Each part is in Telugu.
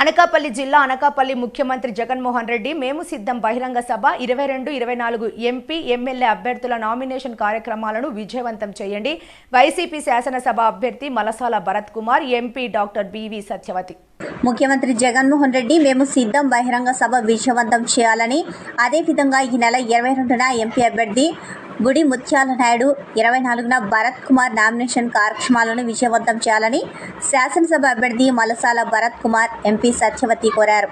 అనకాపల్లి జిల్లా అనకాపల్లి ముఖ్యమంత్రి జగన్మోహన్ రెడ్డి మేము సిద్ధం బహిరంగ సభ 22-24 ఎంపీ ఎమ్మెల్యే అభ్యర్థుల నామినేషన్ కార్యక్రమాలను విజయవంతం చేయండి. వైసీపీ శాసనసభ అభ్యర్థి Malasala Bharat Kumar, MP doctor BV Satyavathi. ముఖ్యమంత్రి జగన్మోహన్ రెడ్డి మేము సిద్ధం బహిరంగ సభ విజయవంతం చేయాలని, అదేవిధంగా ఈ నెల 22న ఎంపీ అభ్యర్థి గుడి ముత్యాల నాయుడు, 24న భరత్ కుమార్ నామినేషన్ కార్యక్రమాలను విజయవంతం చేయాలని శాసనసభ అభ్యర్థి మలసాల భరత్ కుమార్, ఎంపీ సత్యవతి కోరారు.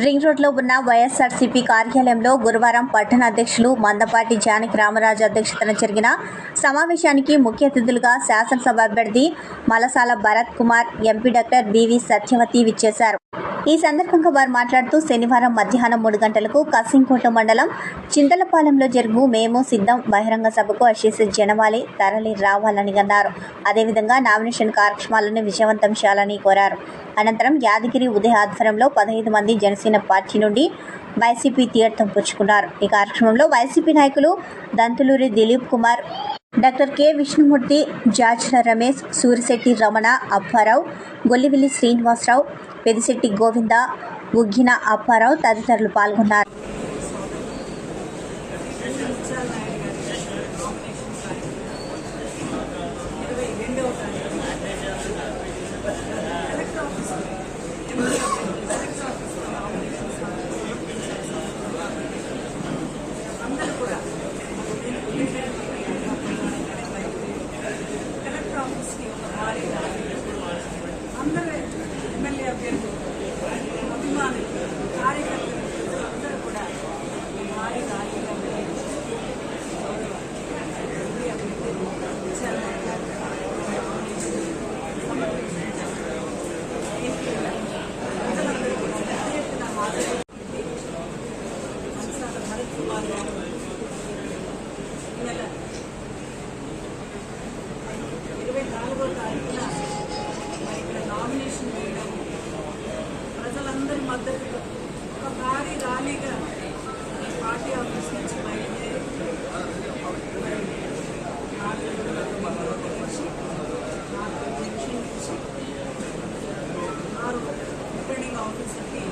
రింగ్ రోడ్లో ఉన్న వైఎస్ఆర్సీపీ కార్యాలయంలో గురువారం పట్టణ అధ్యక్షులు మందపాటి జానకి రామరాజు అధ్యక్షతన జరిగిన సమావేశానికి ముఖ్య అతిథులుగా శాసనసభ అభ్యర్థి Malasala Bharat Kumar, MP doctor BV సత్యవతి విచ్చేశారు. ఈ సందర్భంగా వారు మాట్లాడుతూ శనివారం మధ్యాహ్నం 3 గంటలకు కసింకోట మండలం చింతలపాలెంలో జరుగు మేము సిద్ధం బహిరంగ సభకు అశేష జనవాళి తరలి రావాలని అన్నారు. అదేవిధంగా నామినేషన్ కార్యక్రమాలను విజయవంతం చేయాలని కోరారు. అనంతరం యాదగిరి ఉదయ ఆధ్వర్యంలో 15 మంది జనసేన పార్టీ నుండి వైసీపీ తీర్థం పుచ్చుకున్నారు. ఈ కార్యక్రమంలో వైసీపీ నాయకులు దంతులూరి దిలీప్ కుమార్, డాక్టర్ కె విష్ణుమూర్తి, జాజల రమేష్, సూరిశెట్టి రమణ, అప్పారావు, గొల్లివిల్లి శ్రీనివాసరావు, పెదిశెట్టి గోవింద, ఉగ్గిన అప్పారావు తదితరులు పాల్గొన్నారు. అందరూ ఎమ్మెల్యే అభ్యర్థులు, అభిమానులు, కార్యకర్తలు అందరూ కూడా భారీ రాజకీయ ప్రజలందరూ కూడా పెద్ద ఎత్తున హాజరై మలసాల భరత్ కుమార్ గారు ఈ నెల 24వ తారీఖున నామినేషన్ వేయడం, ప్రజలందరి మద్దతుతో ఒక భారీ ర్యాలీగా పార్టీ ఆఫీస్ నుంచి బయలుదేరి జంక్షన్ నుంచి రిటర్నింగ్ ఆఫీసర్కి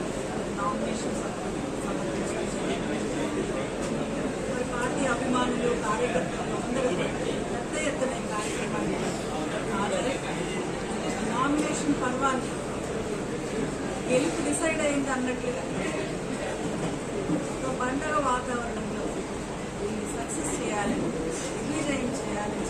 నామినేషన్ సమర్పించారు. పార్టీ అభిమానులు, కార్యకర్తలు అందరూ పెద్ద ఎత్తున కార్యక్రమాన్ని హాజరై నామినేషన్ పర్వాన్ని గెలుపు డిసైడ్ అయింది అన్నట్లుగా ఒక పండగ వాతావరణంలో దీన్ని సక్సెస్ చేయాలని, దిగ్విజయం చేయాలని